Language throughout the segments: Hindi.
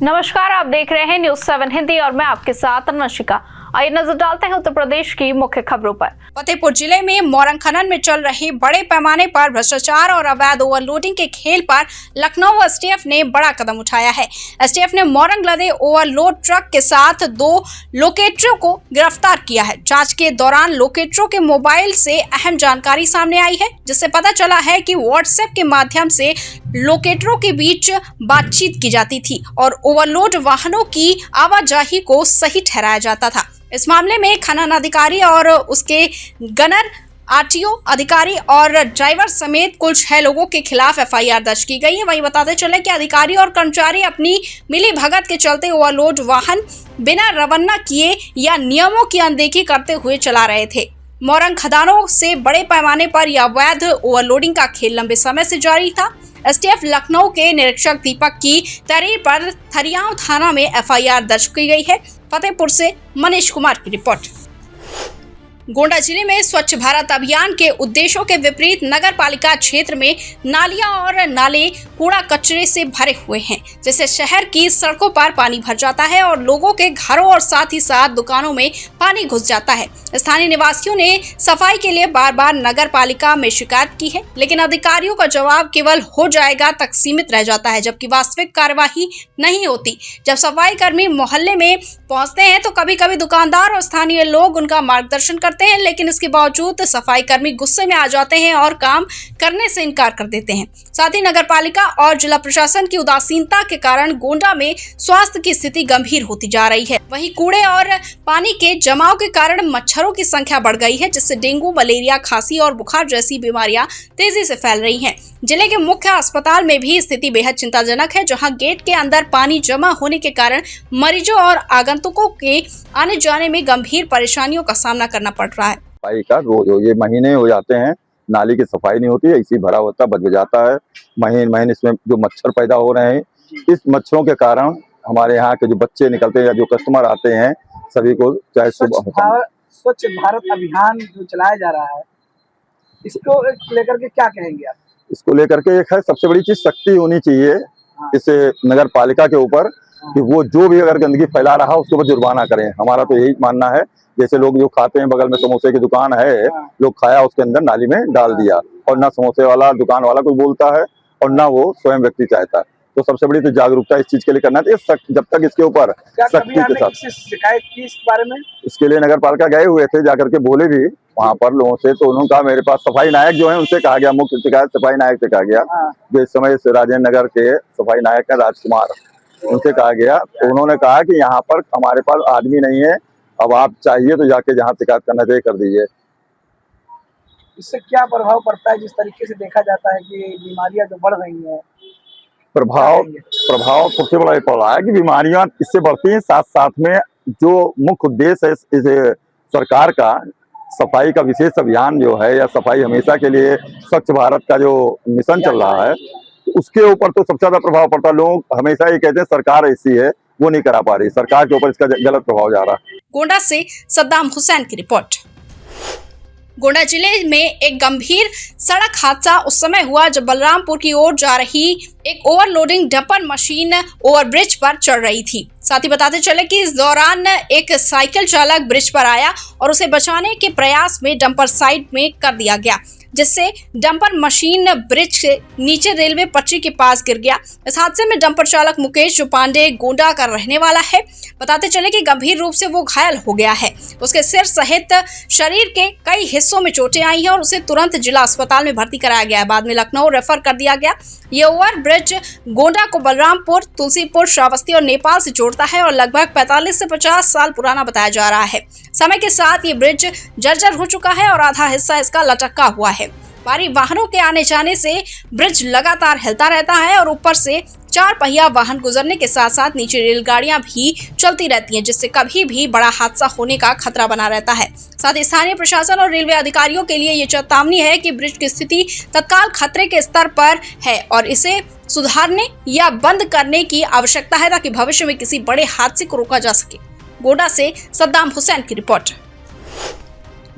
नमस्कार, आप देख रहे हैं न्यूज़ 7 हिंदी और मैं आपके साथ अन्वेषिका। आइए नजर डालते हैं उत्तर प्रदेश की मुख्य खबरों पर। फतेहपुर जिले में मोरंग खनन में चल रही बड़े पैमाने पर भ्रष्टाचार और अवैध ओवरलोडिंग के खेल पर लखनऊ एसटीएफ ने बड़ा कदम उठाया है। एसटीएफ ने मोरंग लदे ओवरलोड ट्रक के साथ 2 लोकेटरों को गिरफ्तार किया है। जांच के दौरान लोकेटरों के मोबाइल से अहम जानकारी सामने आई है, जिससे पता चला है कि व्हाट्सएप के माध्यम से लोकेटरों के बीच बातचीत की जाती थी और ओवरलोड वाहनों की आवाजाही को सही ठहराया जाता था। इस मामले में खनन अधिकारी और उसके गनर, आरटीओ अधिकारी और ड्राइवर समेत कुल 6 लोगों के खिलाफ एफआईआर दर्ज की गई है। वहीं बताते चले कि अधिकारी और कर्मचारी अपनी मिली भगत के चलते ओवरलोड वाहन बिना रवाना किए या नियमों की अनदेखी करते हुए चला रहे थे। मोरंग खदानों से बड़े पैमाने पर यह अवैध ओवरलोडिंग का खेल लंबे समय से जारी था। एसटीएफ लखनऊ के निरीक्षक दीपक की तहरीर पर थरियाव थाना में एफआईआर दर्ज की गई है। फतेहपुर से मनीष कुमार की रिपोर्ट। गोंडा जिले में स्वच्छ भारत अभियान के उद्देश्यों के विपरीत नगर पालिका क्षेत्र में नालियां और नाले कूड़ा कचरे से भरे हुए हैं, जिससे शहर की सड़कों पर पानी भर जाता है और लोगों के घरों और साथ ही साथ दुकानों में पानी घुस जाता है। स्थानीय निवासियों ने सफाई के लिए बार बार नगर पालिका में शिकायत की है, लेकिन अधिकारियों का जवाब केवल हो जाएगा तक सीमित रह जाता है, जबकि वास्तविक कार्यवाही नहीं होती। जब सफाई कर्मी मोहल्ले में पहुंचते हैं तो कभी कभी दुकानदार और स्थानीय लोग उनका मार्गदर्शन करते हैं, लेकिन इसके बावजूद सफाई कर्मी गुस्से में आ जाते हैं और काम करने से इनकार कर देते हैं। साथ ही नगर पालिका और जिला प्रशासन की उदासीनता के कारण गोंडा में स्वास्थ्य की स्थिति गंभीर होती जा रही है। वहीं कूड़े और पानी के जमाव के कारण मच्छरों की संख्या बढ़ गई है, जिससे डेंगू, मलेरिया, खांसी और बुखार जैसी बीमारियां तेजी से फैल रही हैं। जिले के मुख्य अस्पताल में भी स्थिति बेहद चिंताजनक है, जहां गेट के अंदर पानी जमा होने के कारण मरीजों और आगंतुकों के आने जाने में गंभीर परेशानियों का सामना करना पड़ रहा है। सफाई का रोज ये महीने हो जाते हैं, नाली की सफाई नहीं होती है, इसी भरा होता बच जाता है। महीने इसमें जो मच्छर पैदा हो रहे हैं, इस मच्छरों के कारण हमारे यहाँ के जो बच्चे निकलते हैं या जो कस्टमर आते हैं, सभी को चाहे स्वच्छ भारत अभियान जो चलाया जा रहा है, इसको लेकर के क्या कहेंगे आप? इसको लेकर के एक है, सबसे बड़ी चीज सख्ती होनी चाहिए इस नगर पालिका के ऊपर कि वो जो भी अगर गंदगी फैला रहा उसके ऊपर जुर्माना करें। हमारा तो यही मानना है। जैसे लोग जो खाते हैं, बगल में समोसे की दुकान है, लोग खाया उसके अंदर नाली में डाल दिया और ना समोसे वाला दुकान वाला कोई बोलता है और ना वो स्वयं व्यक्ति चाहता है। तो सबसे बड़ी तो जागरूकता इस चीज के लिए करना चाहिए। जब तक इसके ऊपर सख्ती के साथ शिकायत की इस बारे में, इसके लिए नगर पालिका गए हुए थे, जाकर के बोले भी वहाँ पर लोगों से, तो उन्होंने कहा मेरे पास सफाई नायक जो है उनसे कहा गया, मुख्य शिकायत सफाई नायक से कहा गया, जो इस समय राजेंद्र नगर के सफाई नायक है राजकुमार, उनसे कहा गया। तो उन्होंने कहा कि यहाँ पर हमारे पास आदमी नहीं है, अब आप चाहिए तो जाके जहाँ शिकायत करना चाहिए कर दीजिए। इससे क्या प्रभाव पड़ता है? जिस तरीके से देखा जाता है कि बीमारियां जो बढ़ रही हैं, प्रभाव सबसे बड़ा ये पड़ रहा है कि बीमारियां इससे बढ़ती हैं। साथ साथ में जो मुख्य उद्देश्य है इस सरकार का, सफाई का विशेष अभियान जो है या सफाई हमेशा के लिए स्वच्छ भारत का जो मिशन चल रहा है, उसके ऊपर तो सबसे ज्यादा प्रभाव पड़ता है। लोग हमेशा ये कहते हैं सरकार ऐसी है, वो नहीं करा पा रही, सरकार के ऊपर इसका गलत प्रभाव जा रहा है। गोंडा से सद्दाम हुसैन की रिपोर्ट। गोंडा जिले में एक गंभीर सड़क हादसा उस समय हुआ जब बलरामपुर की ओर जा रही एक ओवरलोडिंग डंपर मशीन ओवरब्रिज पर चढ़ रही थी। साथ ही बताते चले कि इस दौरान एक साइकिल चालक ब्रिज पर आया और उसे बचाने के प्रयास में डंपर साइड में कर दिया गया, जिससे डंपर मशीन ब्रिज के नीचे रेलवे पटरी के पास गिर गया। इस हादसे में डंपर चालक मुकेश जो पांडे गोंडा का रहने वाला है, बताते चले कि गंभीर रूप से वो घायल हो गया है। उसके सिर सहित शरीर के कई हिस्सों में चोटें आई हैं और उसे तुरंत जिला अस्पताल में भर्ती कराया गया। बाद में लखनऊ रेफर कर दिया गया। ये ओवर ब्रिज गोंडा को बलरामपुर, तुलसीपुर, श्रावस्ती और नेपाल से जोड़ता है और लगभग 45 से 50 साल पुराना बताया जा रहा है। समय के साथ ये ब्रिज जर्जर हो चुका है और आधा हिस्सा इसका लटका हुआ है। भारी वाहनों के आने जाने से ब्रिज लगातार हिलता रहता है और ऊपर से 4 पहिया वाहन गुजरने के साथ साथ नीचे रेलगाड़ियां भी चलती रहती हैं, जिससे कभी भी बड़ा हादसा होने का खतरा बना रहता है। साथ ही स्थानीय प्रशासन और रेलवे अधिकारियों के लिए ये चेतावनी है कि ब्रिज की स्थिति तत्काल खतरे के स्तर पर है और इसे सुधारने या बंद करने की आवश्यकता है, ताकि भविष्य में किसी बड़े हादसे को रोका जा सके। गोंडा से सद्दाम हुसैन की रिपोर्ट।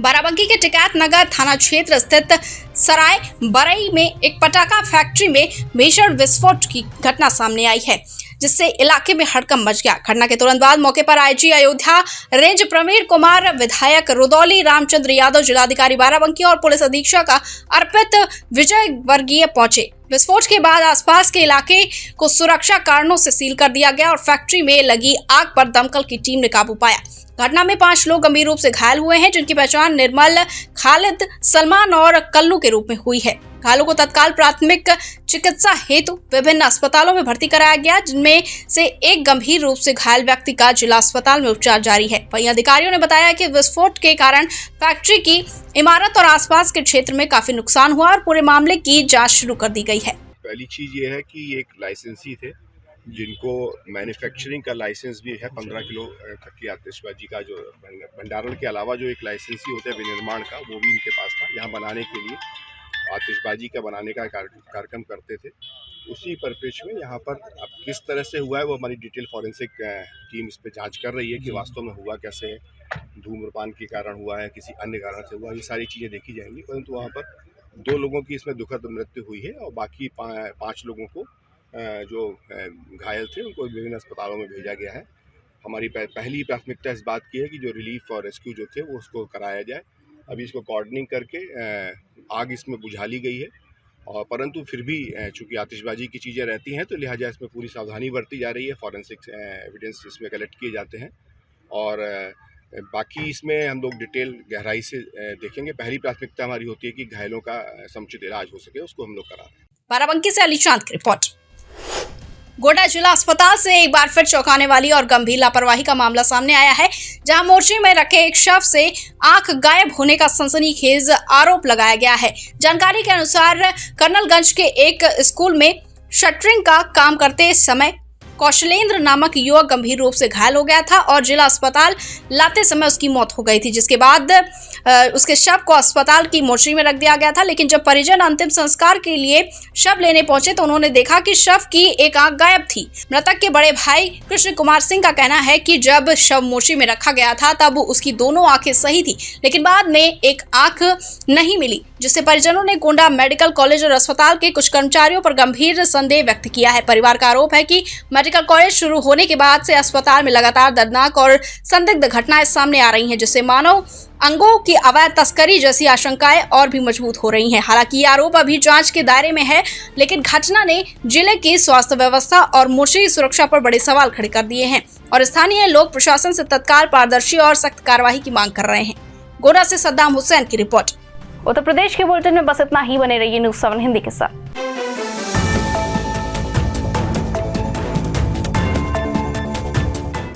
बाराबंकी के टिकैत नगर थाना क्षेत्र स्थित सराय बरई में एक पटाखा फैक्ट्री में भीषण विस्फोट की घटना सामने आई है, जिससे इलाके में हड़कंप मच गया। घटना के तुरंत बाद मौके पर आईजी अयोध्या रेंज प्रवीण कुमार, विधायक रुदौली रामचंद्र यादव, जिलाधिकारी बाराबंकी और पुलिस अधीक्षक अर्पित विजय वर्गीय पहुंचे। विस्फोट के बाद आसपास के इलाके को सुरक्षा कारणों से सील कर दिया गया और फैक्ट्री में लगी आग पर दमकल की टीम ने काबू पाया। घटना में 5 लोग गंभीर रूप से घायल हुए हैं, जिनकी पहचान निर्मल, खालिद, सलमान और कल्लू के रूप में हुई है। घायलों को तत्काल प्राथमिक चिकित्सा हेतु विभिन्न अस्पतालों में भर्ती कराया गया, जिनमें से एक गंभीर रूप से घायल व्यक्ति का जिला अस्पताल में उपचार जारी है। वहीं अधिकारियों ने बताया कि विस्फोट के कारण फैक्ट्री की इमारत और आसपास के क्षेत्र में काफी नुकसान हुआ और पूरे मामले की जांच शुरू कर दी गई है। पहली चीज ये है कि एक लाइसेंसी थे जिनको मैन्युफैक्चरिंग का लाइसेंस भी है 15 किलो तक की आतिशबाजी का, जो भंडारण के अलावा जो एक लाइसेंसी होता है विनिर्माण का, वो भी इनके पास था। यहाँ बनाने के लिए आतिशबाजी का बनाने का कार्यक्रम करते थे। उसी परिप्रेक्ष्य में यहाँ पर अब किस तरह से हुआ है वो हमारी डिटेल फॉरेंसिक टीम इस पर जांच कर रही है कि वास्तव में हुआ कैसे है, धूम्रपान के कारण हुआ है, किसी अन्य कारण से हुआ, ये सारी चीज़ें देखी जाएंगी। परंतु वहाँ पर 2 लोगों की इसमें दुखद मृत्यु हुई है और बाकी 5 लोगों को जो घायल थे उनको विभिन्न अस्पतालों में भेजा गया है। हमारी पहली प्राथमिकता इस बात की है कि जो रिलीफ और रेस्क्यू जो थे वो उसको कराया जाए। अभी इसको कोऑर्डिनेट करके आग इसमें बुझा ली गई है, और परंतु फिर भी चूँकि आतिशबाजी की चीज़ें रहती हैं तो लिहाजा इसमें पूरी सावधानी बरती जा रही है। फॉरेंसिक एविडेंस इसमें कलेक्ट किए जाते हैं और बाकी इसमें हम लोग डिटेल गहराई से देखेंगे। पहली प्राथमिकता हमारी होती है कि घायलों का समुचित इलाज हो सके, उसको हम लोग करा रहे हैं। बाराबंकी से अली चांद की रिपोर्ट। गोड्डा जिला अस्पताल से एक बार फिर चौंकाने वाली और गंभीर लापरवाही का मामला सामने आया है, जहां मोर्चे में रखे एक शव से आंख गायब होने का सनसनीखेज आरोप लगाया गया है। जानकारी के अनुसार कर्नलगंज के एक स्कूल में शटरिंग का काम करते समय कौशलेंद्र नामक युवक गंभीर रूप से घायल हो गया था और जिला अस्पताल लाते समय उसकी मौत हो गई थी, जिसके बाद उसके शव को अस्पताल की मोर्चरी में रख दिया गया था। लेकिन जब परिजन अंतिम संस्कार के लिए शव लेने पहुंचे तो उन्होंने देखा कि शव की एक आंख गायब थी। मृतक के बड़े भाई कृष्ण कुमार सिंह का कहना है कि जब शव मोर्चरी में रखा गया था तब उसकी दोनों आंखें सही थी, लेकिन बाद में एक आंख नहीं मिली, जिससे परिजनों ने गोंडा मेडिकल कॉलेज और अस्पताल के कुछ कर्मचारियों पर गंभीर संदेह व्यक्त किया है। परिवार का आरोप है कि मेडिकल कॉलेज शुरू होने के बाद से अस्पताल में लगातार दर्दनाक और संदिग्ध घटनाएं सामने आ रही हैं, जिससे मानव अंगों की अवैध तस्करी जैसी आशंकाएं और भी मजबूत हो रही हैं। हालांकि ये आरोप अभी जांच के दायरे में है, लेकिन घटना ने जिले की स्वास्थ्य व्यवस्था और मोर्चरी सुरक्षा पर बड़े सवाल खड़े कर दिए हैं और स्थानीय लोग प्रशासन से तत्काल पारदर्शी और सख्त कार्रवाई की मांग कर रहे हैं। गोंडा से सद्दाम हुसैन की रिपोर्ट। उत्तर प्रदेश के बुलेटिन में बस इतना ही। बने रहिए न्यूज़ 7 हिंदी के साथ।